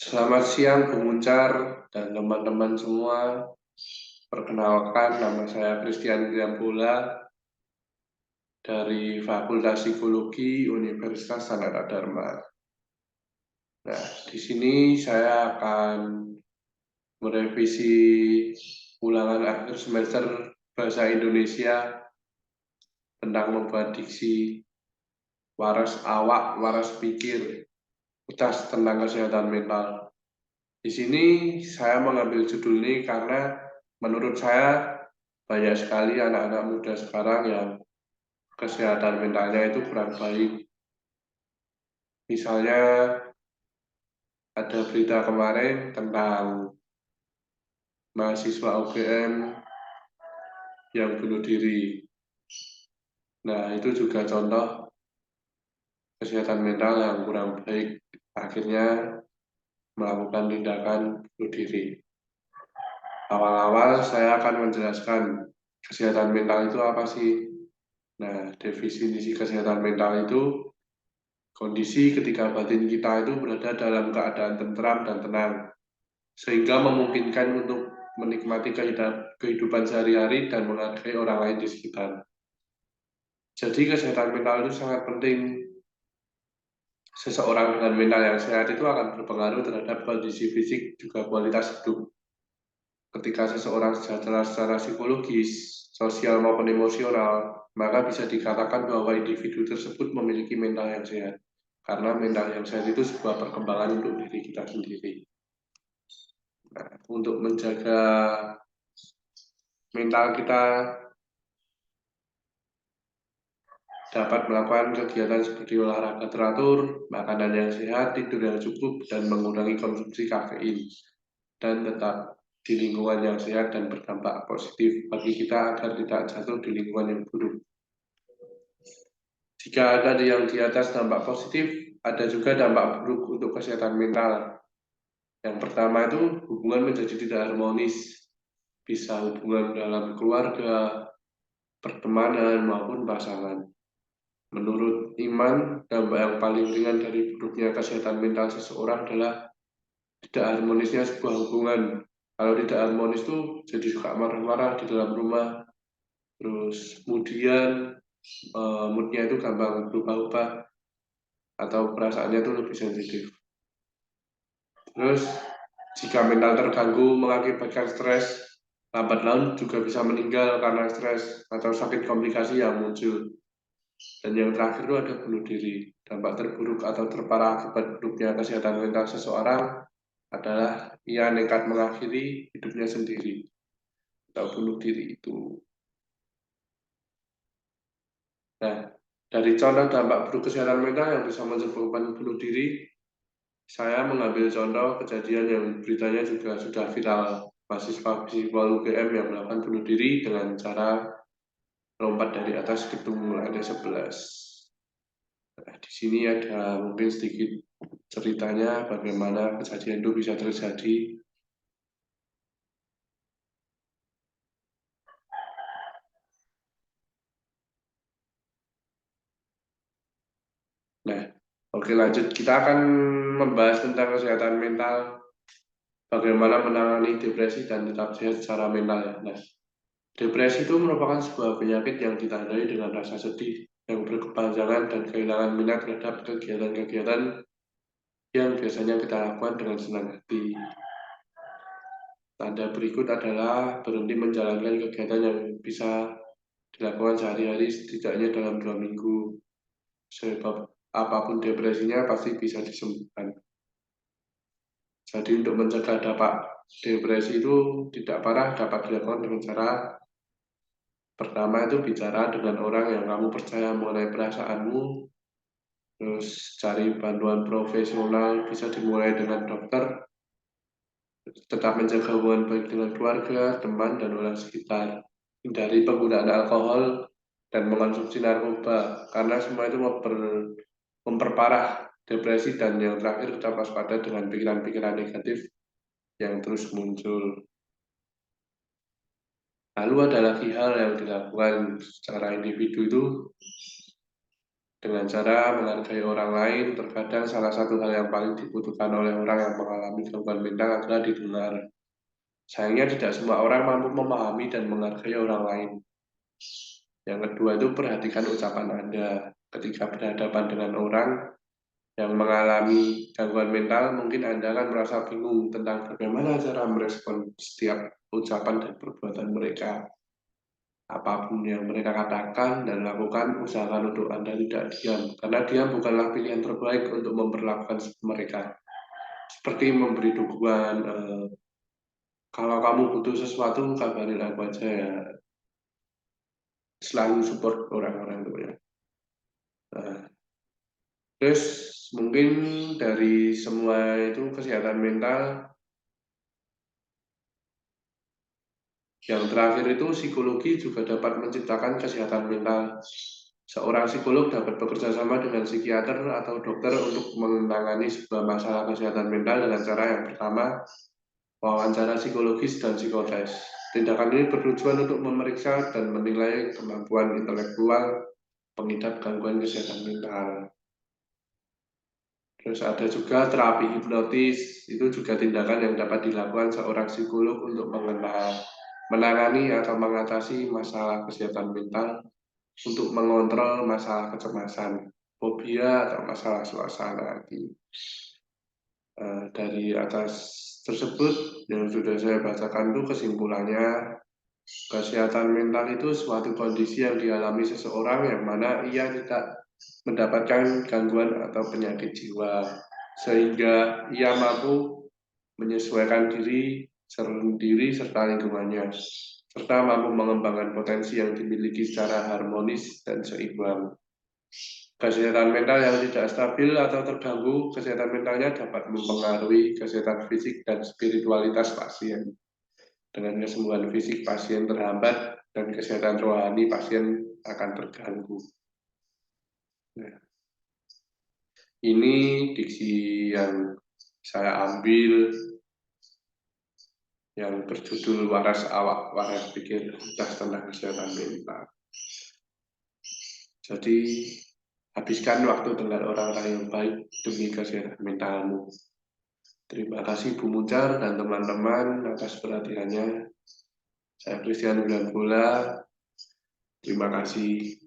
Selamat siang Bu Muncar dan teman-teman semua. Perkenalkan, nama saya Christian Wiyambula dari Fakultas Psikologi Universitas Sanata Dharma. Nah, di sini saya akan merevisi ulangan akhir semester Bahasa Indonesia tentang membuat diksi waras awak, waras pikir, utas tentang kesehatan mental. Di sini saya mengambil judul ini karena menurut saya banyak sekali anak-anak muda sekarang yang kesehatan mentalnya itu kurang baik. Misalnya ada berita kemarin tentang mahasiswa UGM yang bunuh diri. Nah, itu juga contoh kesehatan mental yang kurang baik. Akhirnya melakukan tindakan bunuh diri. Awal-awal saya akan menjelaskan kesehatan mental itu apa sih. Nah, definisi kesehatan mental itu kondisi ketika batin kita itu berada dalam keadaan tentram dan tenang, sehingga memungkinkan untuk menikmati kehidupan sehari-hari dan menghargai orang lain di sekitar. Jadi kesehatan mental itu sangat penting. Seseorang dengan mental yang sehat itu akan berpengaruh terhadap kondisi fisik juga kualitas hidup. Ketika seseorang sejahtera secara psikologis, sosial maupun emosional, maka bisa dikatakan bahwa individu tersebut memiliki mental yang sehat. Karena mental yang sehat itu sebuah perkembangan untuk diri kita sendiri. Nah, untuk menjaga mental kita dapat melakukan kegiatan seperti olahraga teratur, makanan yang sehat, tidur yang cukup, dan mengurangi konsumsi kafein. Dan tetap di lingkungan yang sehat dan berdampak positif bagi kita agar tidak jatuh di lingkungan yang buruk. Jika ada yang di atas dampak positif, ada juga dampak buruk untuk kesehatan mental. Yang pertama itu hubungan menjadi tidak harmonis, bisa hubungan dalam keluarga, pertemanan, maupun pasangan. Menurut Iman, dampak yang paling ringan dari buruknya kesehatan mental seseorang adalah tidak harmonisnya sebuah hubungan. Kalau tidak harmonis itu jadi suka marah-marah di dalam rumah, terus kemudian moodnya itu gampang berubah-ubah atau perasaannya itu lebih sensitif. Terus jika mental terganggu mengakibatkan stres, lambat laun juga bisa meninggal karena stres atau sakit komplikasi yang muncul. Dan yang terakhir itu ada bunuh diri. Dampak terburuk atau terparah akibat buruknya kesehatan mental seseorang adalah ia nekat mengakhiri hidupnya sendiri atau bunuh diri itu. Nah, dari contoh dampak buruk kesehatan mental yang bisa menyebabkan bunuh diri, saya mengambil contoh kejadian yang beritanya juga sudah viral. Mahasiswa UGM yang melakukan bunuh diri dengan cara lompat dari atas gedung lantai 11. Nah, di sini ada mungkin sedikit ceritanya bagaimana kejadian itu bisa terjadi. Nah, oke lanjut. Kita akan membahas tentang kesehatan mental, bagaimana menangani depresi dan tetap sehat secara mental ya. Nah, depresi itu merupakan sebuah penyakit yang ditandai dengan rasa sedih yang berkepanjangan dan kehilangan minat terhadap kegiatan-kegiatan yang biasanya kita lakukan dengan senang hati. Tanda berikut adalah berhenti menjalankan kegiatan yang bisa dilakukan sehari-hari setidaknya dalam 2 minggu. Sebab apapun depresinya pasti bisa disembuhkan. Jadi untuk mencegah dampak depresi itu tidak parah dapat dilakukan dengan cara pertama itu bicara dengan orang yang kamu percaya mengenai perasaanmu, terus cari bantuan profesional, bisa dimulai dengan dokter, tetap menjaga hubungan baik dengan keluarga, teman, dan orang sekitar. Hindari penggunaan alkohol dan mengonsumsi narkoba, karena semua itu memperparah depresi dan yang terakhir tetap waspada dengan pikiran-pikiran negatif yang terus muncul. Lalu ada lagi hal yang dilakukan secara individu itu Dengan cara menghargai orang lain, terkadang salah satu hal yang paling dibutuhkan oleh orang yang mengalami gangguan mental adalah didengar. Sayangnya tidak semua orang mampu memahami dan menghargai orang lain. Yang kedua itu perhatikan ucapan Anda. Ketika berhadapan dengan orang yang mengalami gangguan mental, mungkin Anda akan merasa bingung tentang bagaimana cara merespon setiap ucapan dan perbuatan mereka. Apapun yang mereka katakan dan lakukan, usahakan untuk Anda tidak diam, karena diam bukanlah pilihan terbaik untuk memperlakukan mereka. Seperti memberi dukungan, kalau kamu butuh sesuatu, kabarin aku aja ya. Selalu support orang-orang itu ya. Nah, terus mungkin dari semua itu kesehatan mental, yang terakhir itu psikologi juga dapat menciptakan kesehatan mental. Seorang psikolog dapat bekerja sama dengan psikiater atau dokter untuk menangani sebuah masalah kesehatan mental dengan cara yang pertama, wawancara psikologis dan psikotes. Tindakan ini bertujuan untuk memeriksa dan menilai kemampuan intelektual pengidap gangguan kesehatan mental. Terus ada juga terapi hipnotis, itu juga tindakan yang dapat dilakukan seorang psikolog untuk menangani atau mengatasi masalah kesehatan mental, untuk mengontrol masalah kecemasan, fobia, atau masalah suasana hati. Dari atas tersebut yang sudah saya bacakan itu kesimpulannya, kesehatan mental itu suatu kondisi yang dialami seseorang yang mana ia tidak mendapatkan gangguan atau penyakit jiwa, sehingga ia mampu menyesuaikan diri sendiri serta lingkungannya, serta mampu mengembangkan potensi yang dimiliki secara harmonis dan seimbang. Kesehatan mental yang tidak stabil atau terganggu, kesehatan mentalnya dapat mempengaruhi kesehatan fisik dan spiritualitas pasien. Dengan kesembuhan fisik pasien terhambat dan kesehatan rohani pasien akan terganggu. Nah, ini diksi yang saya ambil yang berjudul Waras Awak, Waras Pikir, tentang kesehatan mental. Jadi, habiskan waktu dengan orang-orang yang baik demi kesehatan mentalmu. Terima kasih Bu Muncar dan teman-teman atas perhatiannya. Saya Christian Wulandbola. Terima kasih.